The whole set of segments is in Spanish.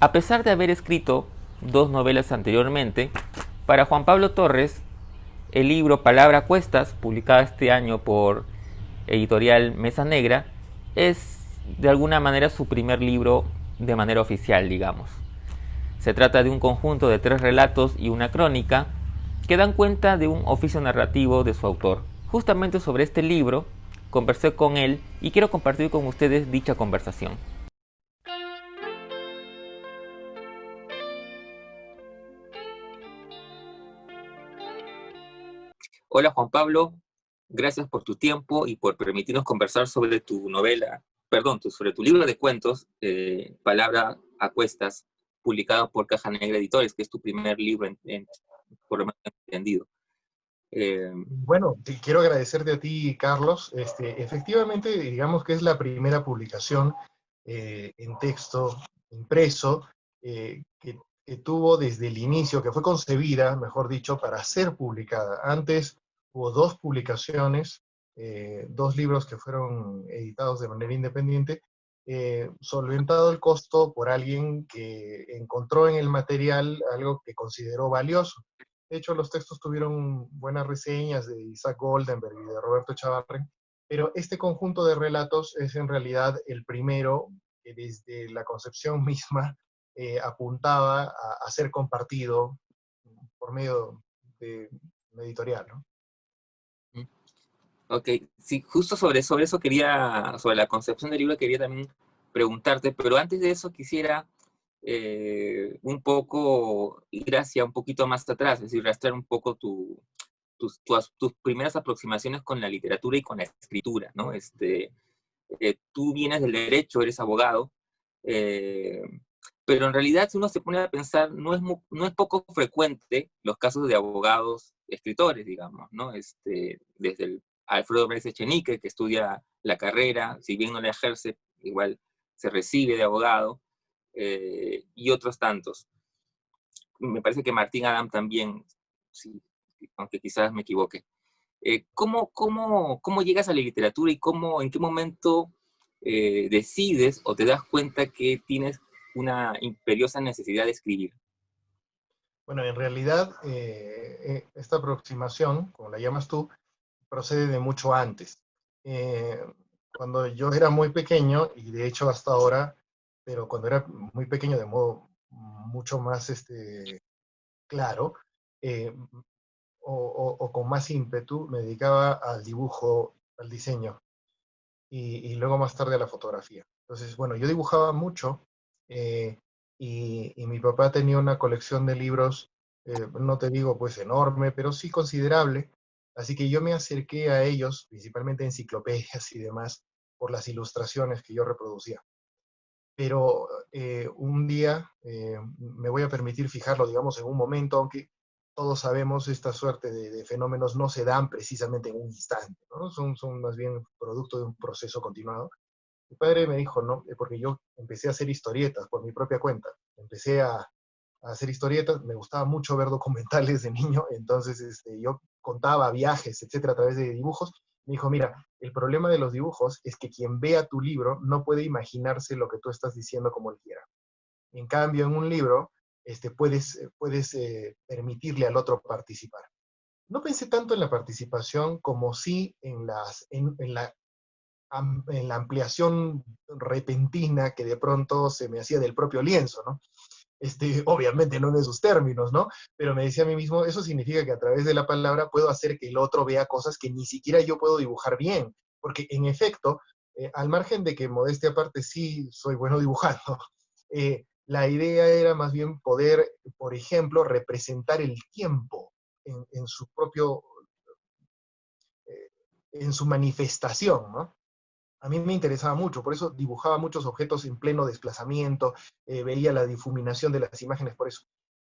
A pesar de haber escrito dos novelas anteriormente, para Juan Pablo Torres, el libro Palabra a Cuestas, publicado este año por editorial Mesa Negra, es de alguna manera su primer libro de manera oficial, digamos. Se trata de un conjunto de 3 relatos y una crónica que dan cuenta de un oficio narrativo de su autor. Justamente sobre este libro conversé con él y quiero compartir con ustedes dicha conversación. Hola Juan Pablo, gracias por tu tiempo y por permitirnos conversar sobre tu novela, perdón, sobre tu libro de cuentos, Palabra a Cuestas, publicado por Caja Negra Editores, que es tu primer libro, por lo menos entendido. Eh, Bueno, te quiero agradecerte a ti, Carlos. Efectivamente, digamos que es la primera publicación en texto impreso que tuvo desde el inicio, que fue concebida, mejor dicho, para ser publicada. Antes hubo dos publicaciones, dos libros que fueron editados de manera independiente, solventado el costo por alguien que encontró en el material algo que consideró valioso. De hecho, los textos tuvieron buenas reseñas de Isaac Goldenberg y de Roberto Chavarren, pero este conjunto de relatos es en realidad el primero que desde la concepción misma apuntaba a ser compartido por medio de una editorial, ¿no? ok, sí, justo sobre eso quería, sobre la concepción del libro quería también preguntarte, pero antes de eso quisiera un poco ir hacia un poquito más atrás, es decir, rastrear un poco tus primeras aproximaciones con la literatura y con la escritura, ¿no? Tú vienes del derecho, eres abogado, eh, pero en realidad si uno se pone a pensar, no es poco frecuente los casos de abogados escritores, digamos, ¿no? Desde el Alfredo Pérez Echenique, que estudia la carrera, si bien no la ejerce, igual se recibe de abogado, y otros tantos. Me parece que Martín Adam también, sí, aunque quizás me equivoque. ¿Cómo llegas a la literatura y en qué momento decides o te das cuenta que tienes una imperiosa necesidad de escribir? Bueno, en realidad esta aproximación, como la llamas tú, procede de mucho antes. Eh, Cuando yo era muy pequeño, y de hecho hasta ahora, pero cuando era muy pequeño de modo mucho más claro, eh, o con más ímpetu, me dedicaba al dibujo, al diseño, y luego más tarde a la fotografía. Entonces, bueno, yo dibujaba mucho, eh, y mi papá tenía una colección de libros, no te digo pues enorme, pero sí considerable, así que yo me acerqué a ellos, principalmente enciclopedias y demás, por las ilustraciones que yo reproducía. Pero un día me voy a permitir fijarlo, digamos, en un momento, aunque todos sabemos esta suerte de fenómenos no se dan precisamente en un instante, ¿no? Son más bien producto de un proceso continuado. Mi padre me dijo, no, porque yo empecé a hacer historietas por mi propia cuenta. Empecé a hacer historietas, me gustaba mucho ver documentales de niño, entonces yo contaba viajes, etcétera, a través de dibujos. Me dijo, mira, el problema de los dibujos es que quien vea tu libro no puede imaginarse lo que tú estás diciendo como él quiera. En cambio, en un libro, puedes permitirle al otro participar. No pensé tanto en la participación como sí en la ampliación repentina que de pronto se me hacía del propio lienzo, ¿no? Obviamente no en esos términos, ¿no? Pero me decía a mí mismo, eso significa que a través de la palabra puedo hacer que el otro vea cosas que ni siquiera yo puedo dibujar bien, porque en efecto, al margen de que modestia aparte sí soy bueno dibujando, la idea era más bien poder, por ejemplo, representar el tiempo en su propio, eh, en su manifestación, ¿no? A mí me interesaba mucho, por eso dibujaba muchos objetos en pleno desplazamiento, veía la difuminación de las imágenes por eso.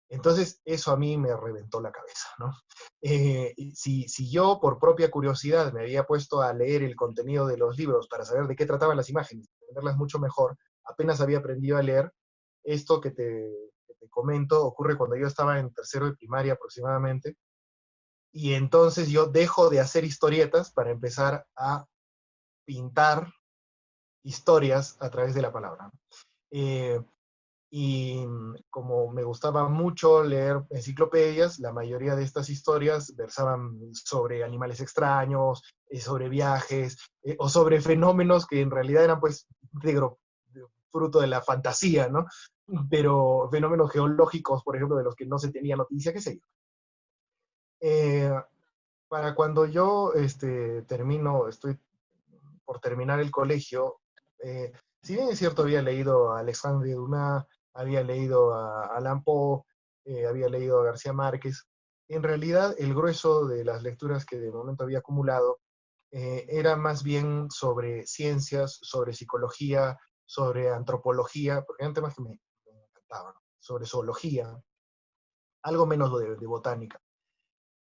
Entonces, eso a mí me reventó la cabeza, ¿no? Si yo, por propia curiosidad, me había puesto a leer el contenido de los libros para saber de qué trataban las imágenes, entenderlas mucho mejor, apenas había aprendido a leer, esto que te comento ocurre cuando yo estaba en tercero de primaria aproximadamente, y entonces yo dejo de hacer historietas para empezar a pintar historias a través de la palabra. Eh, Y como me gustaba mucho leer enciclopedias, la mayoría de estas historias versaban sobre animales extraños, sobre viajes, o sobre fenómenos que en realidad eran pues fruto de la fantasía, ¿no? Pero fenómenos geológicos, por ejemplo, de los que no se tenía noticia, qué sé yo. Eh, para cuando yo estoy por terminar el colegio, si bien es cierto, había leído a Alexandre Dumas, había leído a Allan Poe, había leído a García Márquez, en realidad el grueso de las lecturas que de momento había acumulado era más bien sobre ciencias, sobre psicología, sobre antropología, porque eran temas que me encantaban, sobre zoología, algo menos de botánica.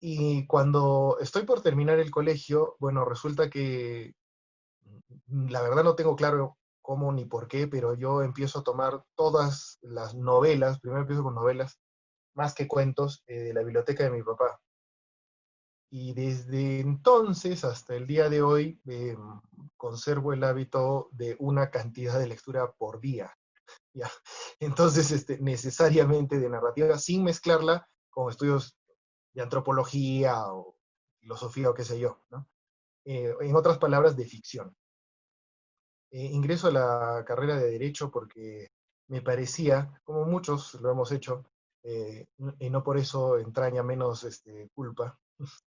Y cuando estoy por terminar el colegio, bueno, resulta que la verdad no tengo claro cómo ni por qué, pero yo empiezo a tomar todas las novelas, primero empiezo con novelas, más que cuentos, de la biblioteca de mi papá. Y desde entonces hasta el día de hoy conservo el hábito de una cantidad de lectura por día. ¿Ya? Entonces, necesariamente de narrativa, sin mezclarla con estudios de antropología o filosofía o qué sé yo, ¿no? En otras palabras, de ficción. Ingreso a la carrera de Derecho porque me parecía, como muchos lo hemos hecho, y no por eso entraña menos culpa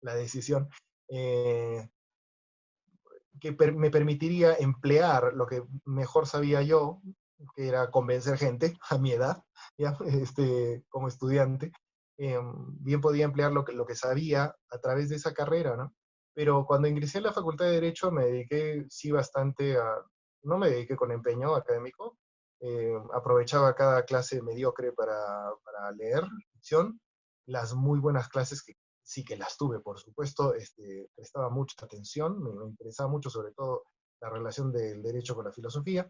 la decisión, eh, que me permitiría emplear lo que mejor sabía yo, que era convencer gente a mi edad, ¿ya? Como estudiante. Bien podía emplear lo que sabía a través de esa carrera, ¿no? Pero cuando ingresé a la Facultad de Derecho me dediqué, sí, bastante no me dediqué con empeño académico, aprovechaba cada clase mediocre para leer ficción, las muy buenas clases que sí que las tuve, por supuesto, prestaba mucha atención, me interesaba mucho sobre todo la relación del derecho con la filosofía,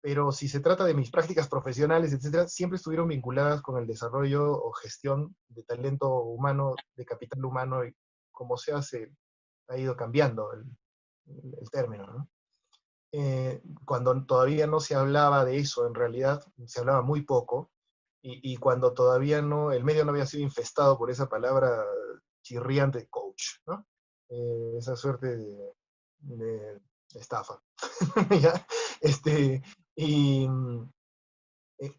pero si se trata de mis prácticas profesionales, etcétera, siempre estuvieron vinculadas con el desarrollo o gestión de talento humano, de capital humano, y como se hace, ha ido cambiando el término, ¿no? Cuando todavía no se hablaba de eso, en realidad se hablaba muy poco, y cuando todavía no, el medio no había sido infestado por esa palabra chirriante, coach, ¿no? Esa suerte de estafa. ¿Ya? Y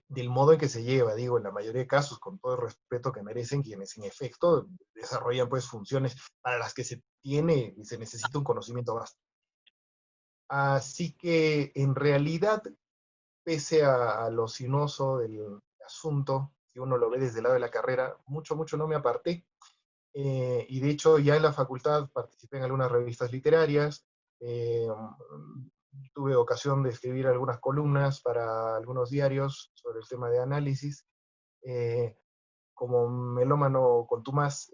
del modo en que se lleva, digo, en la mayoría de casos, con todo el respeto que merecen quienes en efecto desarrollan pues funciones para las que se tiene y se necesita un conocimiento vasto. Así que en realidad, pese a lo sinuoso del asunto, si uno lo ve desde el lado de la carrera, mucho no me aparté. Y de hecho ya en la facultad participé en algunas revistas literarias, eh, tuve ocasión de escribir algunas columnas para algunos diarios sobre el tema de análisis. Eh, Como melómano contumaz,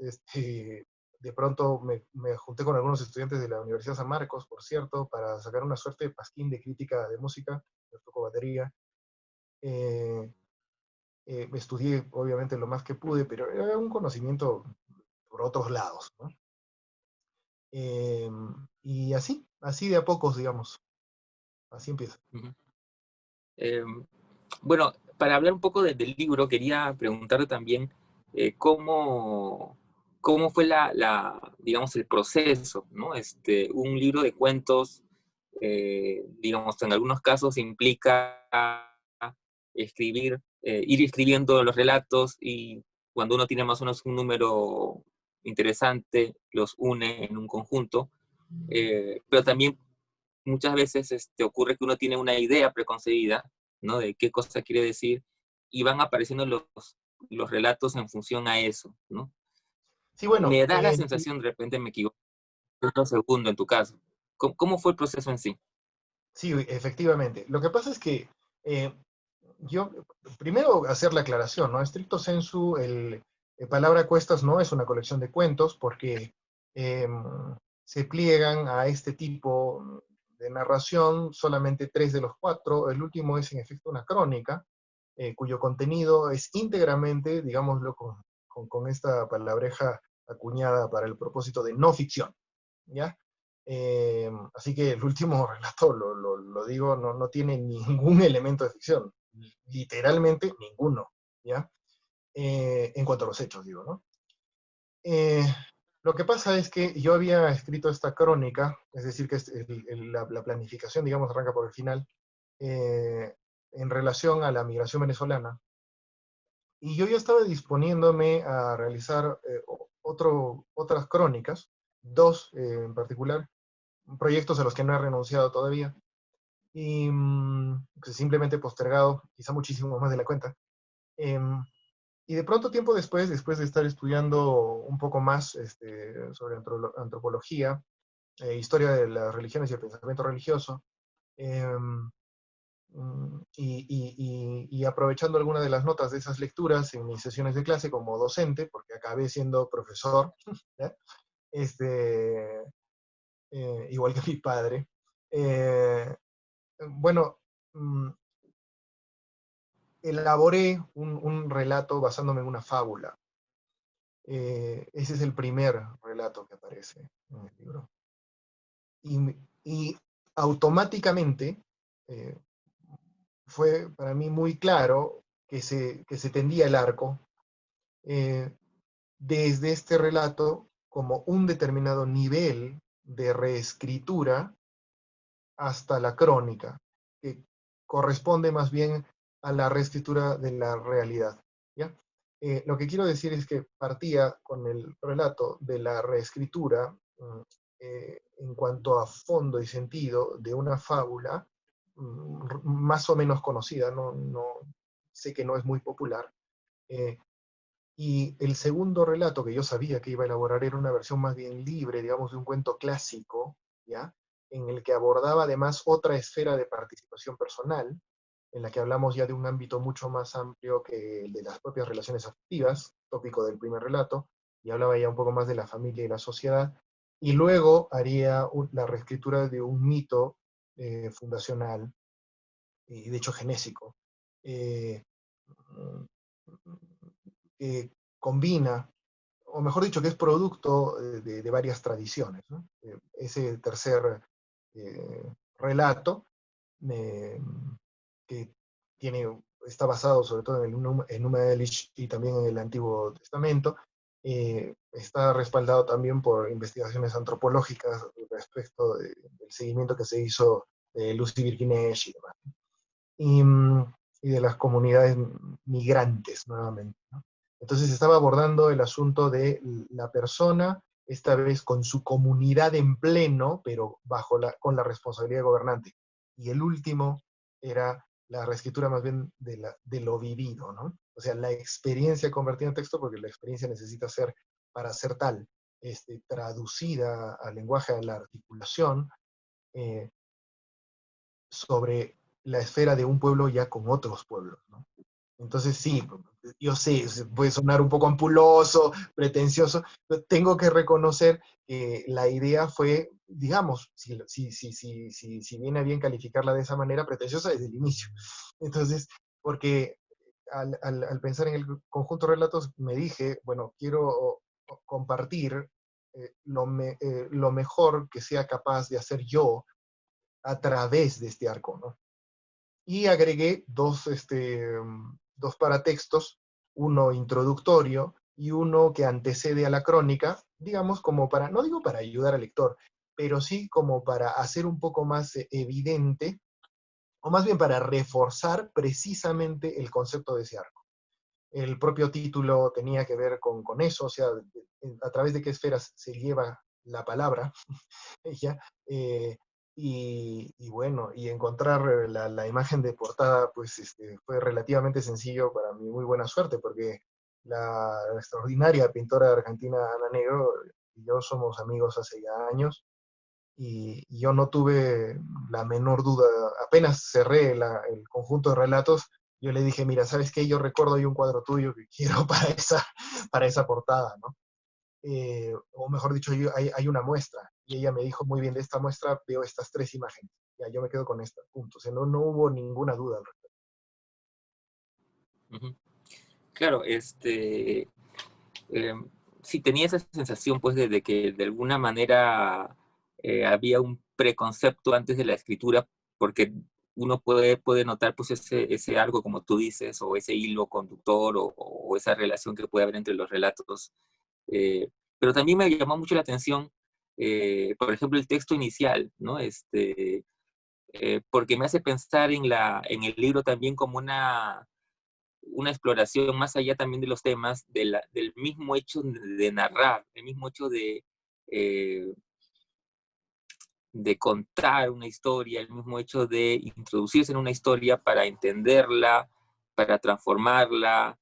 de pronto me junté con algunos estudiantes de la Universidad San Marcos, por cierto, para sacar una suerte de pasquín de crítica de música, yo toco batería. Eh, Estudié obviamente lo más que pude, pero era un conocimiento por otros lados, ¿no? Y así de a pocos, digamos, así empieza. Ujú. Eh, bueno, para hablar un poco del libro, quería preguntarte también cómo, cómo fue digamos, el proceso, ¿no? Un libro de cuentos, digamos, en algunos casos implica ir escribiendo los relatos, y cuando uno tiene más o menos un número interesante, los une en un conjunto, pero también muchas veces ocurre que uno tiene una idea preconcebida, ¿no? De qué cosa quiere decir, y van apareciendo los relatos en función a eso, ¿no? Sí, bueno, Me da la sensación, de repente me equivoco, un segundo en tu caso. ¿Cómo fue el proceso en sí? sí, efectivamente. Lo que pasa es que eh, yo, primero hacer la aclaración, ¿no? Stricto sensu, Palabra Cuestas no es una colección de cuentos porque eh, se pliegan a este tipo de narración solamente 3 de los 4. El último es en efecto una crónica, cuyo contenido es íntegramente, digámoslo con esta palabreja acuñada para el propósito de no ficción, ¿ya? Así que el último relato, lo digo, no tiene ningún elemento de ficción, literalmente ninguno, ¿ya? En cuanto a los hechos, digo, ¿no? Eh, lo que pasa es que yo había escrito esta crónica, es decir, que la planificación, digamos, arranca por el final, eh, en relación a la migración venezolana. Y yo ya estaba disponiéndome a realizar otras crónicas, dos en particular, proyectos a los que no he renunciado todavía, y que simplemente he postergado quizá muchísimo más de la cuenta. Em, y de pronto, tiempo después, después de estar estudiando un poco más sobre antropología, historia de las religiones y el pensamiento religioso, em, y aprovechando algunas de las notas de esas lecturas en mis sesiones de clase como docente, porque acabé siendo profesor, ¿ya? Este, igual que mi padre. Eh, bueno, mm, elaboré un relato basándome en una fábula. Ese es el primer relato que aparece en el libro. Y automáticamente eh, fue para mí muy claro que se tendía el arco eh, desde este relato como un determinado nivel de reescritura hasta la crónica, que corresponde más bien a la reescritura de la realidad. ¿Ya? Lo que quiero decir es que partía con el relato de la reescritura en cuanto a fondo y sentido de una fábula más o menos conocida, sé que no es muy popular, eh, y el segundo relato que yo sabía que iba a elaborar era una versión más bien libre, digamos, de un cuento clásico, ¿ya? En el que abordaba además otra esfera de participación personal, en la que hablamos ya de un ámbito mucho más amplio que el de las propias relaciones afectivas, tópico del primer relato, y hablaba ya un poco más de la familia y la sociedad, y luego haría la reescritura de un mito fundacional, y de hecho genésico, eh, que combina, o mejor dicho, que es producto de varias tradiciones, ¿no? Ese tercer relato, eh, que está basado sobre todo en el Numa Elish y también en el Antiguo Testamento, está respaldado también por investigaciones antropológicas respecto del seguimiento que se hizo de Lucy Birkinesh y demás. Y, y de las comunidades migrantes nuevamente, ¿no? Entonces estaba abordando el asunto de la persona, esta vez con su comunidad en pleno, pero con la responsabilidad de gobernante. Y el último era la reescritura más bien de lo vivido, ¿no? O sea, la experiencia convertida en texto, porque la experiencia necesita ser, para ser tal, traducida al lenguaje, a la articulación, eh, sobre la esfera de un pueblo ya con otros pueblos, ¿no? Entonces sí, yo sé, puede sonar un poco ampuloso, pretencioso, pero tengo que reconocer que la idea fue, digamos, si viene a bien calificarla de esa manera, pretenciosa desde el inicio. Entonces, porque al pensar en el conjunto de relatos, me dije, bueno, quiero compartir lo mejor que sea capaz de hacer yo a través de este arco, ¿no? Y agregué dos paratextos, uno introductorio y uno que antecede a la crónica, digamos, como para, no digo para ayudar al lector, pero sí como para hacer un poco más evidente, o más bien para reforzar precisamente el concepto de ese arco. El propio título tenía que ver con eso, o sea, a través de qué esferas se lleva la palabra, ¿ya? Y bueno, y encontrar la imagen de portada, pues fue relativamente sencillo para mi muy buena suerte, porque la extraordinaria pintora argentina Ana Negro y yo somos amigos hace ya años, y yo no tuve la menor duda, apenas cerré el conjunto de relatos, yo le dije, mira, ¿sabes qué? Yo recuerdo hay un cuadro tuyo que quiero para esa portada, ¿no? O mejor dicho, hay una muestra, y ella me dijo, muy bien, de esta muestra veo estas tres imágenes, ya yo me quedo con esta, punto. O sea, no hubo ninguna duda al respecto. Ujú. Claro, sí tenía esa sensación, pues, de que de alguna manera había un preconcepto antes de la escritura, porque uno puede notar pues ese algo, como tú dices, o ese hilo conductor, o esa relación que puede haber entre los relatos. Pero también me llamó mucho la atención, por ejemplo, el texto inicial, ¿no? Porque me hace pensar en el libro también como una exploración más allá también de los temas, del mismo hecho de narrar, el mismo hecho eh, de contar una historia, el mismo hecho de introducirse en una historia para entenderla, para transformarla.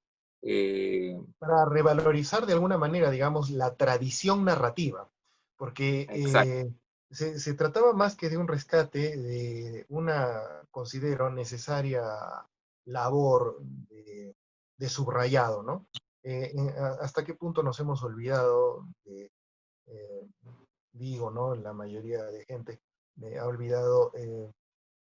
Para revalorizar de alguna manera, digamos, la tradición narrativa, porque Exacto, se trataba más que de un rescate de una, considero, necesaria labor de subrayado, ¿no? ¿Hasta qué punto nos hemos olvidado de, eh, digo, ¿no? La mayoría de gente ha olvidado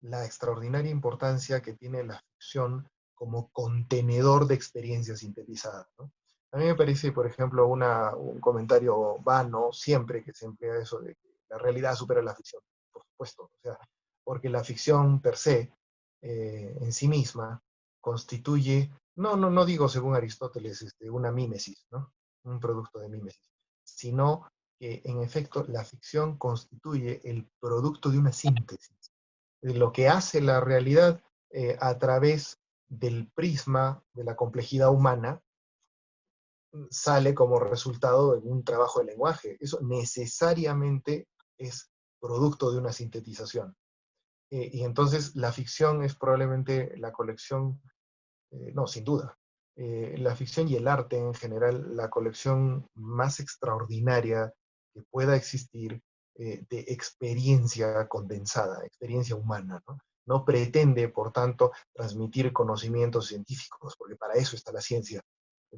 la extraordinaria importancia que tiene la ficción como contenedor de experiencias sintetizadas, ¿no? A mí me parece, por ejemplo, un comentario vano siempre que se emplea eso de que la realidad supera la ficción, por supuesto, o sea, porque la ficción per se, en sí misma, constituye, no digo según Aristóteles, una mímesis, ¿no? Un producto de mímesis, sino que en efecto la ficción constituye el producto de una síntesis, de lo que hace la realidad a través del prisma de la complejidad humana, sale como resultado de un trabajo de lenguaje. Eso necesariamente es producto de una sintetización. Y entonces la ficción es probablemente la colección, no, sin duda, la ficción y el arte en general, la colección más extraordinaria que pueda existir de experiencia condensada, experiencia humana, ¿no? No pretende, por tanto, transmitir conocimientos científicos, porque para eso está la ciencia,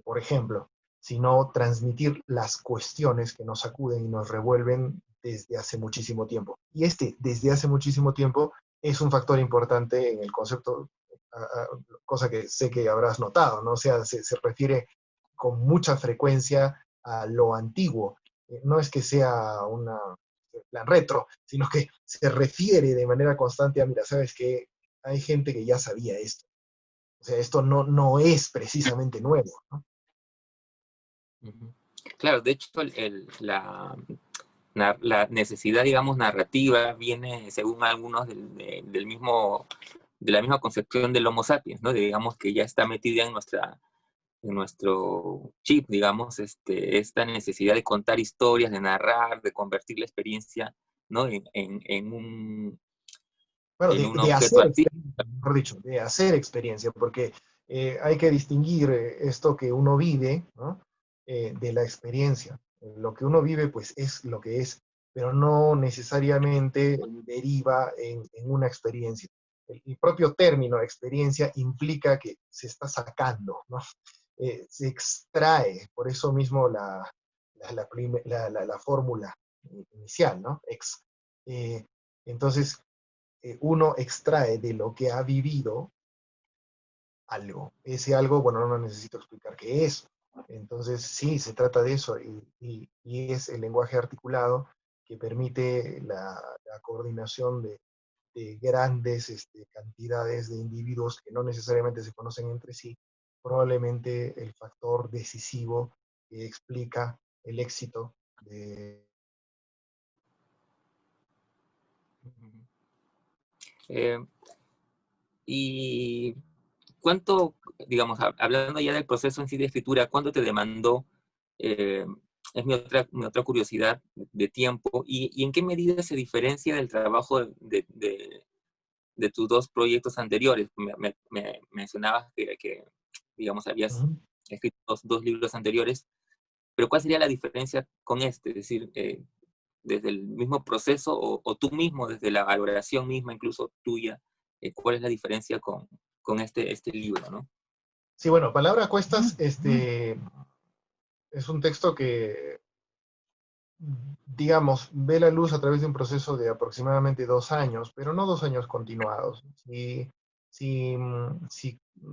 por ejemplo, sino transmitir las cuestiones que nos sacuden y nos revuelven desde hace muchísimo tiempo. Y desde hace muchísimo tiempo, es un factor importante en el concepto, cosa que sé que habrás notado, ¿no? O sea, se refiere con mucha frecuencia a lo antiguo. No es que sea una plan retro, sino que se refiere de manera constante a, mira, sabes que hay gente que ya sabía esto. O sea, esto no es precisamente nuevo, ¿no? ujú. Claro, de hecho, la necesidad, digamos, narrativa viene, según algunos, de la misma concepción del Homo sapiens, ¿no? Digamos que ya está metida en nuestro chip, digamos, esta necesidad de contar historias, de narrar, de convertir la experiencia, ¿no? Bueno, En un de objeto hacer artístico. experiencia, mejor dicho, de hacer experiencia, porque hay que distinguir esto que uno vive, ¿no? De la experiencia. Lo que uno vive, pues es lo que es, pero no necesariamente deriva en una experiencia. El propio término experiencia implica que se está sacando, ¿no? Se extrae, por eso mismo la fórmula inicial, ¿no? Eh, entonces, uno extrae de lo que ha vivido algo. Ese algo, bueno, no necesito explicar qué es. Entonces, sí, se trata de eso y es el lenguaje articulado que permite la coordinación de grandes cantidades de individuos que no necesariamente se conocen entre sí, probablemente el factor decisivo que explica el éxito de... Eh, y cuánto, digamos, hablando ya del proceso en sí de escritura, ¿cuánto te demandó? Eh, es mi otra curiosidad de tiempo. Y en qué medida se diferencia del trabajo de tus dos proyectos anteriores? Me mencionabas digamos, habías Ujú. escrito dos libros anteriores, pero ¿cuál sería la diferencia con este? Es decir, desde el mismo proceso o tú mismo, desde la valoración misma, incluso tuya, ¿cuál es la diferencia con este libro, ¿no? Sí, bueno, Palabra a Cuestas, es un texto que, digamos, ve la luz a través de un proceso de aproximadamente 2 años, pero no 2 años continuados. Si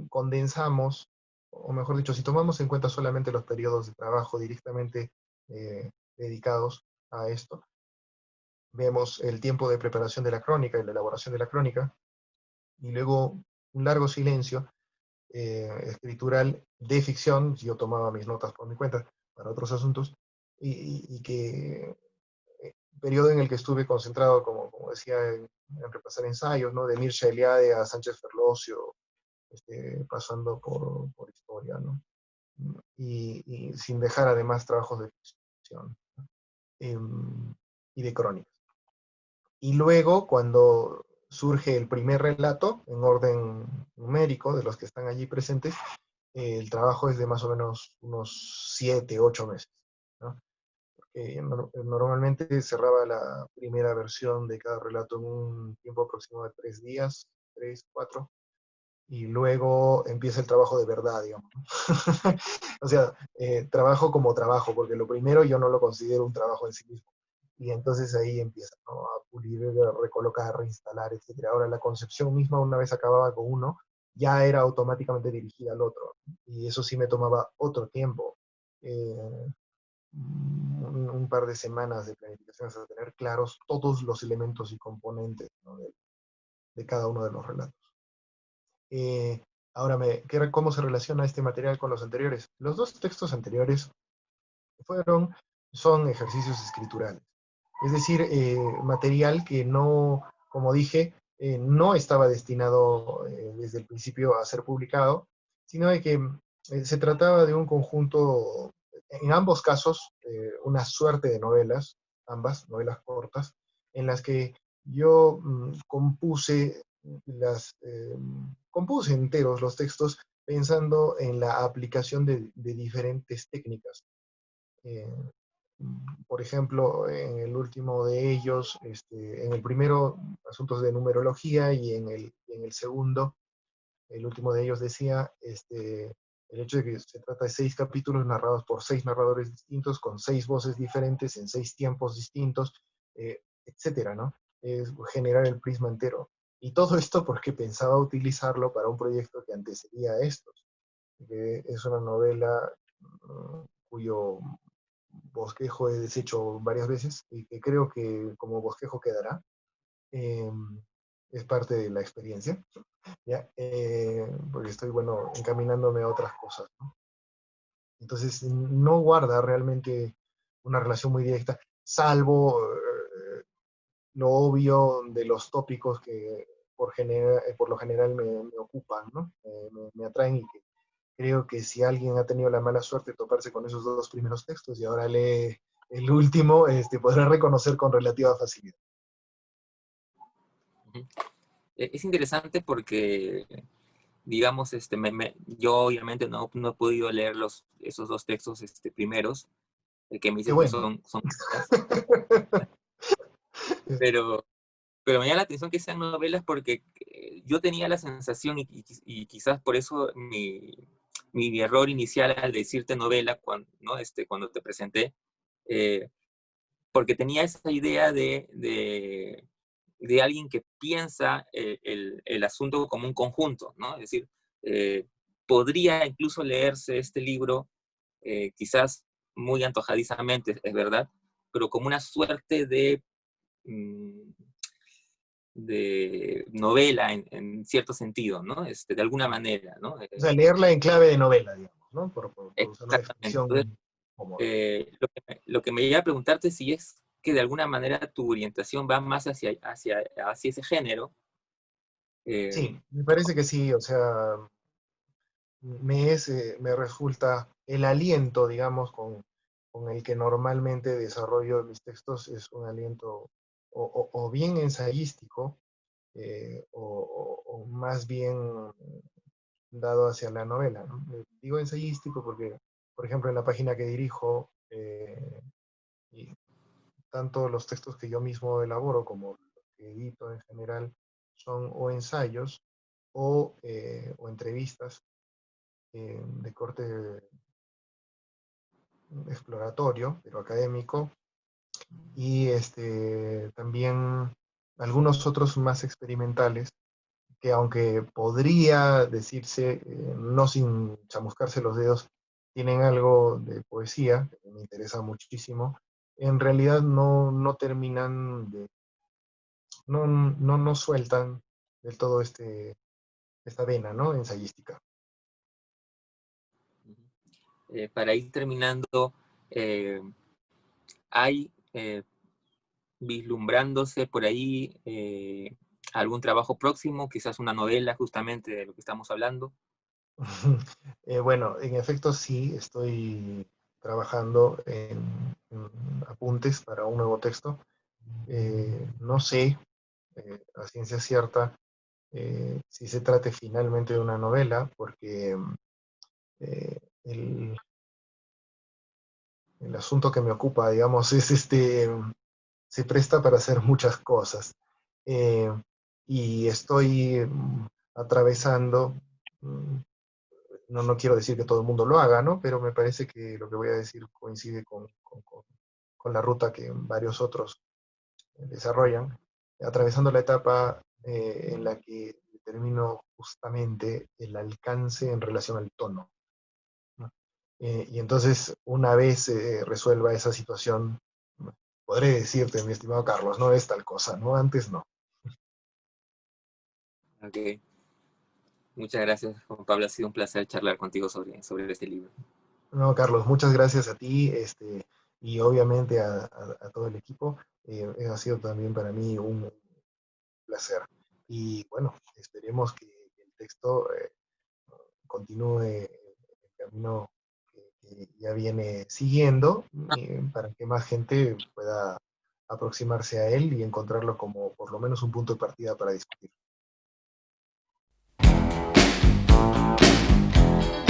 condensamos, o mejor dicho, si tomamos en cuenta solamente los periodos de trabajo directamente eh, dedicados a esto, vemos el tiempo de preparación de la crónica y la elaboración de la crónica, y luego un largo silencio escritural de ficción. Yo tomaba mis notas por mi cuenta para otros asuntos, y que periodo en el que estuve concentrado, como decía, en repasar ensayos, ¿no? De Mircea Eliade a Sánchez Ferlosio, pasando por historia, ¿no? Y sin dejar además trabajos de ficción, eh, y de crónicas. Y luego, cuando surge el primer relato, en orden numérico, de los que están allí presentes, el trabajo es de más o menos unos 7, 8 meses, ¿no? Normalmente cerraba la primera versión de cada relato en un tiempo aproximado de 3 días, 3, 4, y luego empieza el trabajo de verdad, digamos, ¿no? O sea, trabajo como trabajo, porque lo primero yo no lo considero un trabajo en sí mismo. Y entonces ahí empieza, ¿no? A pulir, recolocar, reinstalar, etc. Ahora, la concepción misma, una vez acababa con uno, ya era automáticamente dirigida al otro. Y eso sí me tomaba otro tiempo. Eh, un par de semanas de planificación hasta tener claros todos los elementos y componentes, ¿no? de cada uno de los relatos. Eh, Ahora, ¿cómo se relaciona este material con los anteriores? Los dos textos anteriores fueron, son ejercicios escriturales. Es decir, material que no, como dije, no estaba destinado desde el principio a ser publicado, sino de que se trataba de un conjunto, en ambos casos, una suerte de novelas, ambas novelas cortas, en las que yo compuse enteros los textos pensando en la aplicación de diferentes técnicas. Eh, por ejemplo, en el último de ellos, en el primero, asuntos de numerología, y en el segundo, el último de ellos decía, el hecho de que se trata de 6 capítulos narrados por 6 narradores distintos, con 6 voces diferentes, en 6 tiempos distintos, etcétera, ¿no? Es generar el prisma entero. Y todo esto porque pensaba utilizarlo para un proyecto que antecedía a estos, que es una novela cuyo bosquejo he deshecho varias veces y que creo que como bosquejo quedará. Eh, es parte de la experiencia, ¿ya? Porque estoy, bueno, encaminándome a otras cosas, ¿no? Entonces, no guarda realmente una relación muy directa, salvo lo obvio de los tópicos que por lo general me ocupan, ¿no? Me atraen, y que creo que si alguien ha tenido la mala suerte de toparse con esos dos primeros textos y ahora lee el último, podrá reconocer con relativa facilidad. Es interesante porque, digamos, yo obviamente no he podido leer esos dos textos primeros, que me Qué dices que bueno. son novelas, pero, pero me llama la atención que sean novelas porque yo tenía la sensación, y quizás por eso mi error inicial al decirte novela, cuando, ¿no? Cuando te presenté, eh, porque tenía esa idea de alguien que piensa el asunto como un conjunto, ¿no? Es decir, eh, podría incluso leerse este libro, quizás muy antojadizamente, es verdad, pero como una suerte mm, de novela en cierto sentido, ¿no? De alguna manera, ¿no? O sea, leerla en clave de novela, digamos, ¿no? Por usar una Exactamente. Entonces, definición cómoda. lo que me lleva a preguntarte si es que de alguna manera tu orientación va más hacia ese género. eh, Sí, me parece que sí, o sea, me resulta el aliento, digamos, con el que normalmente desarrollo mis textos, es un aliento o bien ensayístico, o más bien dado hacia la novela, ¿no? Digo ensayístico porque, por ejemplo, en la página que dirijo, y tanto los textos que yo mismo elaboro como los que edito en general son o ensayos o entrevistas de corte exploratorio, pero académico, y también algunos otros más experimentales, que aunque podría decirse, no sin chamuscarse los dedos, tienen algo de poesía, que me interesa muchísimo, en realidad no terminan no sueltan del todo esta vena, ¿no? Ensayística. Para ir terminando, ¿hay vislumbrándose por ahí algún trabajo próximo, quizás una novela justamente de lo que estamos hablando? Bueno, en efecto sí, estoy trabajando en apuntes para un nuevo texto. No sé a ciencia cierta si se trate finalmente de una novela, porque eh, el, el asunto que me ocupa, digamos, es se presta para hacer muchas cosas. Eh, y estoy atravesando, mm, no quiero decir que todo el mundo lo haga, ¿no? Pero me parece que lo que voy a decir coincide con la ruta que varios otros desarrollan, atravesando la etapa en la que determino justamente el alcance en relación al tono, ¿no? Y entonces, una vez resuelva esa situación, podré decirte, mi estimado Carlos, no es tal cosa, ¿no? Antes no. Okay. Muchas gracias, Juan Pablo. Ha sido un placer charlar contigo sobre este libro. No, Carlos, muchas gracias a ti y obviamente a todo el equipo. Ha sido también para mí un placer. Y bueno, esperemos que el texto continúe el camino que ya viene siguiendo para que más gente pueda aproximarse a él y encontrarlo como por lo menos un punto de partida para discutir.